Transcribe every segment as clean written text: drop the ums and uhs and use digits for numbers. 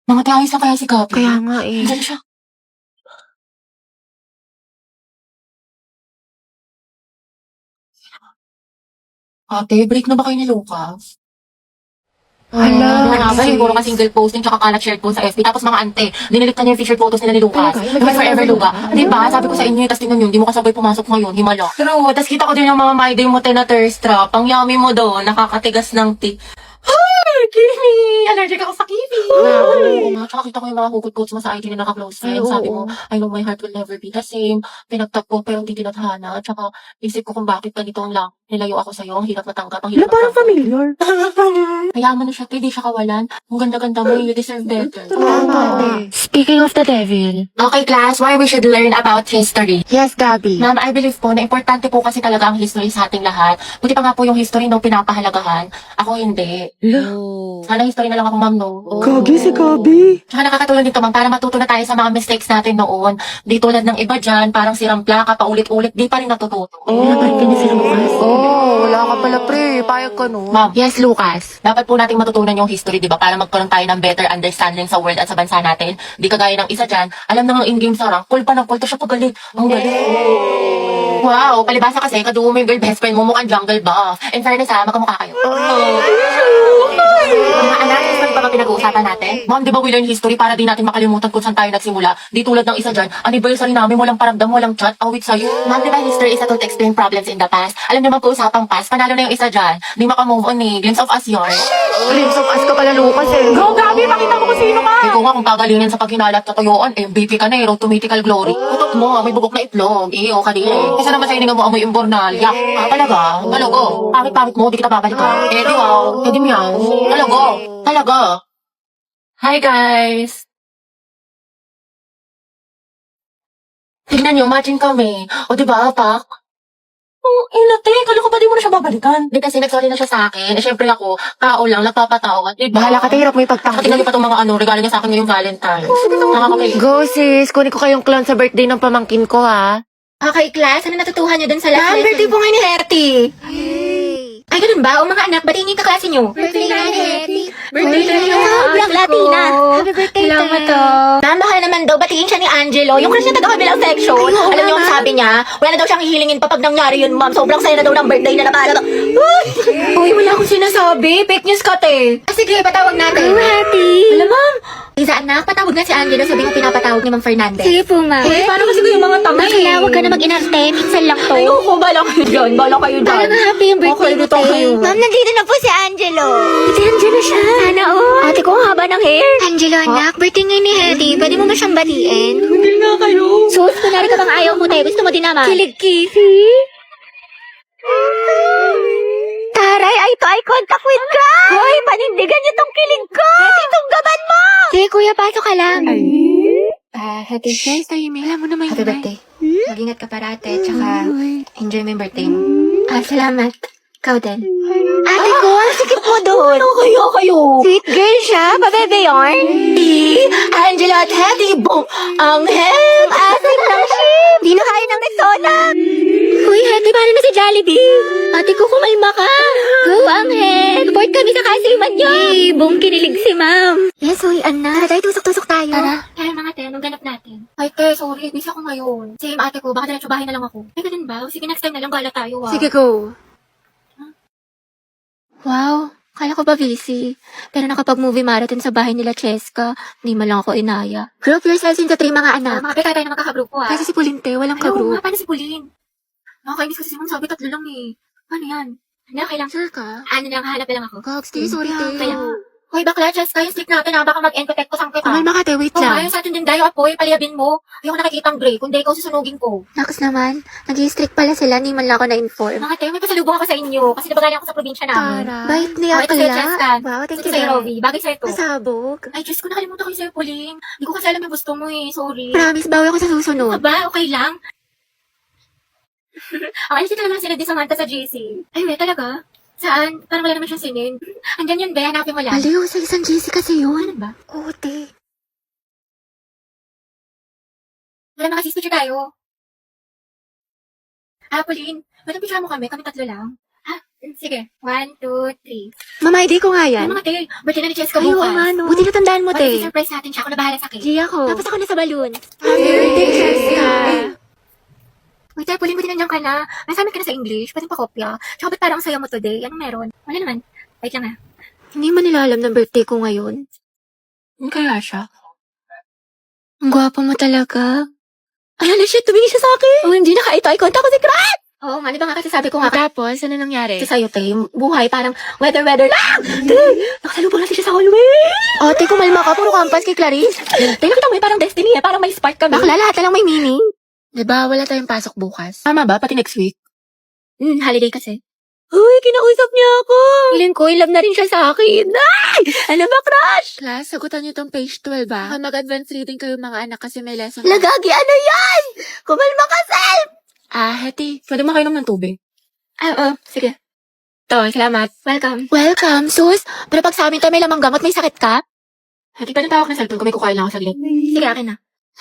Mga ayos na kaya si Gabi. Kaya nga eh. Diyan siya. Ate, break na ba kayo ni Lucas? Hala. Nga ba, puro ka single posting tsaka kalat shared post sa FB. Tapos mga ante, dinilit na niya yung featured photos nila ni Lucas. Talaga? Yung forever Luga. Di ba? Sabi ko sa inyo, tapos tingnan nyo, hindi mo kasabay pumasok ngayon, himala. True, tapos kita ko din yung mga my day mo na thirst trap. Ang yummy mo doon, nakakatigas ng Ay, Kimi! Allergic ako sa Kimi! Oo nga, tsaka kita ko yung mga hugot quotes mo sa IG na naka-close friends. Sabi mo, I know my heart will never be the same. Pinagtap ko pero hindi tinadhana. Tsaka isip ko kung bakit ganito ang lang. Nilayo ako sa'yo, ang hirap matanggap, ang hirap Parang matanggap. familiar. Mayaman na siya, hindi siya kawalan. Ang ganda-ganda mo, you deserve better. Tama. Speaking of the devil. Okay, class, why we should learn about history. Yes, Gabi. Ma'am, I believe po na importante po kasi talaga ang history sa ating lahat. Buti pa nga po yung history nung pinapahalagahan. Ako hindi. Sana history na lang ako, ma'am, no? Gagi si Gabi. Tsaka nakakatulong dito, ma'am, para matuto na tayo sa mga mistakes natin noon. Di tulad ng iba dyan, parang sirang plaka, paulit-ulit, di pa rin natututo. Napalit ka niya sila, Lucas. Wala ka pala, pre. Payag ka, no? Ma'am, Yes, Lucas. dapat po nating matutunan yung history, di ba? Para magkaroon tayo ng better understanding sa world at sa bansa natin. Di kagaya ng isa dyan, alam na nga in-game sarang, cool pa ng cool, to siya pagaling. Ang galing. Wow, palibasa kasi, kadugo mo yung girl best friend mo, mukhang jungle buff. In fairness ha, magkamukha kayo. Mga anak, history pa ba pinag-uusapan natin? Ma'am, di ba we learn history para di natin makalimutan kung saan tayo nagsimula? Di tulad ng isa dyan, anniversary namin, walang paramdam, walang chat, awit sa'yo. Ma'am, di ba history is a tool to explain problems in the past? Alam niyo mag-uusapang past, panalo na yung isa dyan. Di makamove on eh, glimpse of us yun. Glimpse of us ka pala, Lucas eh. Go, Gabi! Pakita mo kung sino ka! Ikaw nga kung pagalingin sa paghinalat sa tuyuan, MVP ka na eh, road to mythical glory. Utot mo, may bubok na itlog. Iyo, kanina. Kesa naman sa hininga mo amoy imbornal. Yak, talaga? Talago. Pangit-pangit mo, di kita babalikan. Eh, di wow. Eh, di meow. Talago. Talaga. Hi, guys. Tignan nyo, matching kami. O, di ba, Pak? Inate, kala ko ba di mo na siya babalikan? Di kasi nagsorry na siya sa akin. Eh, syempre ako, tao lang, nagpapatawad. Di ba? Bahala ka, hirap mo Tingnan ipagtanggol. niyo pa itong mga regalo niya sa akin ngayong Valentine's. Nakakakay. Go, sis. Kunin ko kayong clown sa birthday ng pamangkin ko, ha? Okay, class. Ano natutuhan niyo dun sa last lesson? birthday po nga ni Herty. Ay, ganun ba? O mga anak, batiin niyo yung kaklase niyo. Birthday nga ni Herty. Birthday niyo. Black Latina. Happy birthday, Salamat Te. to. Ma'am, baka naman daw batiin siya ni Angelo. Yung crush niya taga-kabilang section. Alam niyo ang sabi niya? Wala na daw siyang hihilingin pa pag nangyari yun, ma'am. Sobrang saya na daw ng birthday na nabahala. Uy, wala akong sinasabi. Fake news ka, te. Sige, patawag natin. Happy. Alam, ma'am. Isa, anak, patawag na si Angelo. Sabi mo pinapatawag ni Ma'am Fernandez. Sige po, ma'am. Eh, paano kasi yung mga tanga Kailangan huwag ka na mag-inarte. Minsan lang to. Ay, oo, bala kayo dyan. Bala kayo dyan. Parang happy yung birthday Okay, mo, dito Te. kayo. Ma'am, nandito na po si Angelo. Si Angelo siya. Sana all. Ate ko, ang haba ng hair. Angelo, anak, birthday ngayon ni Herty. Pwede mo ba siyang batiin? Hindi nga kayo. Sus, kunwari ka bang ayaw mo, te? Gusto mo din naman. Kilig Kifi. Taray, eye to eye contact with crush! Hoy, panindigan niyo tong kilig ko! Itong gaban mo! Sige, kuya, pasok ka lang. Happy Guys, tayo may alam mo naman Happy birthday. Mag-ingat ka parate, tsaka enjoy mo yung birthday mo. Salamat. Ikaw din. Ate ko, ang sikip mo doon. Kayo. Sweet girl siya, pabebe yarn. Angela at Hetty, boom! Ang hem! Asik ng ship. Di na kaya ng Rexona. Uy, Hetty, paano na si Jollibee? Ate ko, kumalma ka. Go, Angel. Support kami sa kasiman niyo. Boom, kinilig si ma'am. Yes, uy, anak. Tara tayo, tusok-tusok tayo. Tara, kaya mga te, anong ganap natin? Ay, te, sorry, busy ako ngayon. Same ate ko, baka diretso bahay na lang ako. Ay, ganun ba? Sige, next time na lang, gala tayo, Sige, go. Wow, kala ko ba busy? Pero nakapag-movie marathon sa bahay nila Cheska, hindi man lang ako inaya. Group yourselves into 3 mga anak. Mga pe, tayo na magkakagrupo, ah. Kasi si Pulinte, walang Ay, oo ka-group. nga, paano si Pauline? Nakakainis kasi si Ma'am, sabi 3 lang eh. Paano yan? Ano, kailang, Sure ka? ano lang, hanap na lang ako. Gogs, sorry, Yeah, te. kaya, hoy, bakla, Cheska, yung stick natin, ha, baka mag-encotek ko sang kita. Kumalma ka, te. Wait Oh, lang. ayun sa atin din dayo, apoy, paliyabin mo. Ayoko nakikita ang gray, kundi ikaw susunugin ko. Naks naman, nag-strict pala sila, hindi man lang ako na-inform. Mga tayo, may pasalubong ako sa inyo, kasi diba galing ako sa probinsya namin. Bait Oh, niya ito sa'yo, pala. Cheska. Wow, thank Ito you, sa'yo, Dad. Rovi. Bagay sa'yo to. Pasabog. Ay, Diyos ko, nakalimutan ko yung sa'yo, Pauline. Hindi ko kasi alam yung gusto mo eh, sorry. Promise, bawi ako sa susunod. Aba, okay lang. Ay, kita naman sila di Samantha sa GC. Ay, we, talaga? Saan? Parang wala naman siyang sinin. Andyan yun, be, hanapin mo lang. Aliw, sa isang GC kasi yun. Ano ba? Oo, te. Wala na kasi picture tayo. Ah, Pauline, pwede picture mo kami 3 lang. Ha? Sige. 1, 2, 3. Mama, ID ko nga yan. Mga te, birthday na ni Cheska Ay, oo bukas. nga, no. Buti natandaan mo, What te. if surprise natin siya? Ako na bahala sa cake. Gia ko. Tapos ako na sa balloon. Happy birthday, Cheska. Wait, Tay, puling-buti nandiyan ka na. Nasamit ka na sa English. Pwede pa kopya. Tsaka ba't parang saya mo today? Anong meron? Wala naman. Wait lang Hindi man nila alam ng birthday ko ngayon. Ano kaya siya? Ang gwapo mo talaga. Alala siya, tumingin siya sa akin. Oh, hindi na eye contact ko si Crash! Oo nga, di ba nga kasi sabi ko nga Tapos, ano nangyari? Kasi sa'yo, te, buhay parang weather lang! Te, nakasalubong natin siya sa hallway! Ate, kumalma ka. Puro kampas kay Clarice. Te, nakita mo parang destiny parang may spark kami. Bakla, lahat na lang may meaning. Diba, wala tayong pasok bukas. Tama ba? Pati next week? Holiday kasi. Uy, kinausap niya ako. Feeling ko, love na rin siya sa akin. Ay! Ano ba, Crush? Class, sagutan niyo tong page 12 ba? Baka mag-advance reading kayo mga anak kasi may lesson. Lagagi, ano yan? Kumalma ka, Sel! Heti. Pwede makainom ng tubig. Sige. To, salamat. Welcome. Welcome, sus. Pero pag sa amin to may lamang gamot, may sakit ka? Hati, pwede tawag ng cellphone ko. May kukain lang ako sa gilid. Sige, akin na.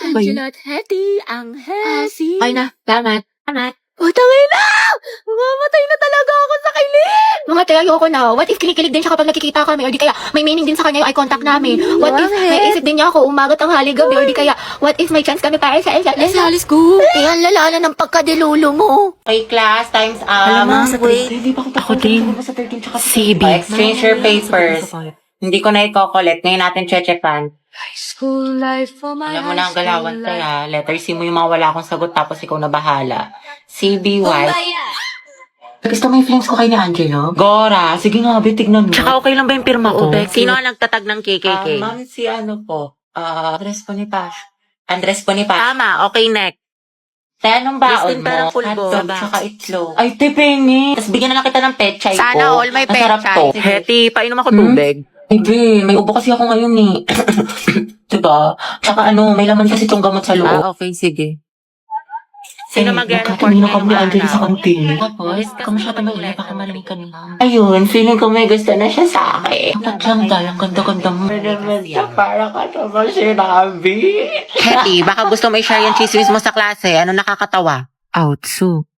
Ba yun? Angela at Hetty, ang Hesi. Okay na. Salamat. Amat. Tangay na! Mamatay na talaga ako sa kilig! Mga te, ayoko na. What if kinikilig din siya kapag nakikita kami? Or di kaya may meaning din sa kanya yung eye contact namin? What if may isip din niya ako umagat ang hali gabi? Or di kaya, what if may chance kami para sa isa't isa? Let's go. Ang lala na ng pagkadilulo mo. Okay, class, time's Alam mo, up. sa 13. Hindi pa ako din. Sa 13 tsaka sa CB. Exchange your papers. Hindi ko na i-collect. Ngayon natin checkan. High school life for my Alam mo na ang galawan kaya. Letter C mo yung mga wala akong sagot tapos ikaw na bahala. CBY. Gusto mo yung feelings ko kay ni Angelo? Gora. Sige nga, be, tignan mo. Tsaka okay lang ba yung pirma ko? Oo, Becky. Sino ang nagtatag ng KKK? Ma'am, si ano po? Andres Bonifacio. Andres Bonifacio. Tama, okay, next. Te, anong baon Listing parang mo? pulbo. Hotdog, tsaka itlog. Ay, te, pengi. Tapos bigyan na lang kita ng pechay ko. Sana all may Masarap pechay. to. Hetty, painom ako tubig. Ay, be, may ubo kasi ako ngayon eh. diba? Tsaka ano, may laman kasi itong gamot sa loob. Okay, sige. Sino mag-report Kanina ngayong kami ni Angelo sa araw? kantin. Tapos, kamusta na ulit? Baka malamig kanina. Ayun, feeling ko may gusto na siya sa akin. Dapat lang dahil ang ganda-ganda mo. Para ka naman sinabi. Hetty, baka gusto mo i-share yung chismis mo sa klase. Ano nakakatawa? Outsu.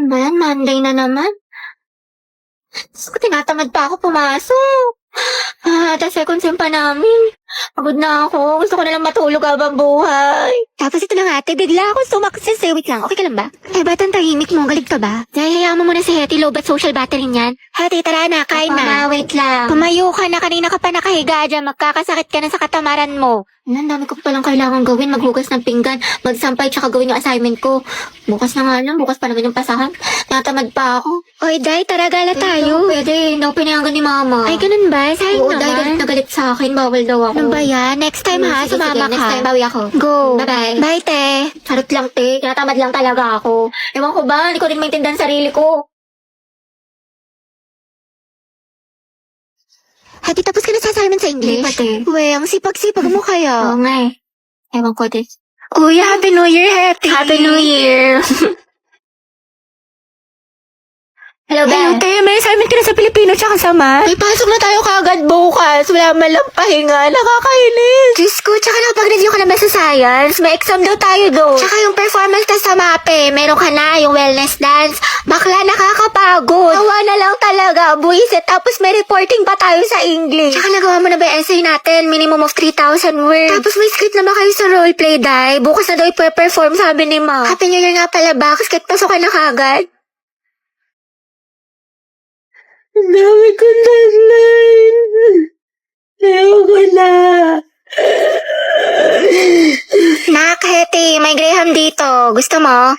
Ba yan? Monday na naman? Diyos ko, tinatamad pa ako pumasok. Tapos second sem pa namin. Pagod na ako. Gusto ko na lang matulog habang buhay. Tapos ito na nga, ate, bigla ako sumakses. Wait lang, okay ka lang ba? Eh, ba't ang tahimik mo? Galit ka ba? Dahil hayaan mo muna si Hetty, low bat social battery niyan. Hetty, tara na, kain na. Wait lang. Tumayo ka na, kanina ka pa nakahiga dyan. Magkakasakit ka na sa katamaran mo. Ang dami ko pa palang kailangan gawin. Maghugas ng pinggan, magsampay, tsaka gawin yung assignment ko. Bukas na nga lang, bukas pa naman yung pasahan. Natamad pa ako. Oy, Day, tara gala tayo. Pwede, hindi ako pinayagan ni Mama. Ay, ganun ba? Sayang naman. Day, galit na galit sa akin. Bawal daw ako. Ano ba yan? Next time ha, Sige, sumama sige, ka. next time bawi ako. Go. Bye-bye. Bye, te. Charot lang, te. Tinatamad lang talaga ako. Ewan ko ba, hindi ko din maintindihan sarili ko. Hati, tapos ka na sa assignment sa English? Hindi pa, te. Uwe, ang sipag-sipag mo kaya. Oo nga eh. Ewan ko, te. Uy, Happy New Year, Hetty. Happy New Year. Hello, Hello, Ben. te. May assignment ka na sa Pilipino tsaka sa math. Ay, pasok na tayo kagad bukas. Wala man lang pahinga. Nakakainis. Diyos ko, tsaka nakapag-review ka na ba sa science? May exam daw tayo doon. Tsaka yung performance test sa MAPE, meron ka na, yung wellness dance. Bakla, nakakapagod. Awa na lang talaga, buwisit. Tapos may reporting pa tayo sa English. Tsaka nagawa mo na ba yung essay natin? Minimum of 3,000 words. Tapos may script na ba kayo sa roleplay, Day? Bukas na daw ipe-perform, sabi ni Ma. Happy New Year nga pala ba? Kasi pasok ka na kagad. Dami ko deadline. Ayoko na. Nak, Hetty, may Graham dito. Gusto mo?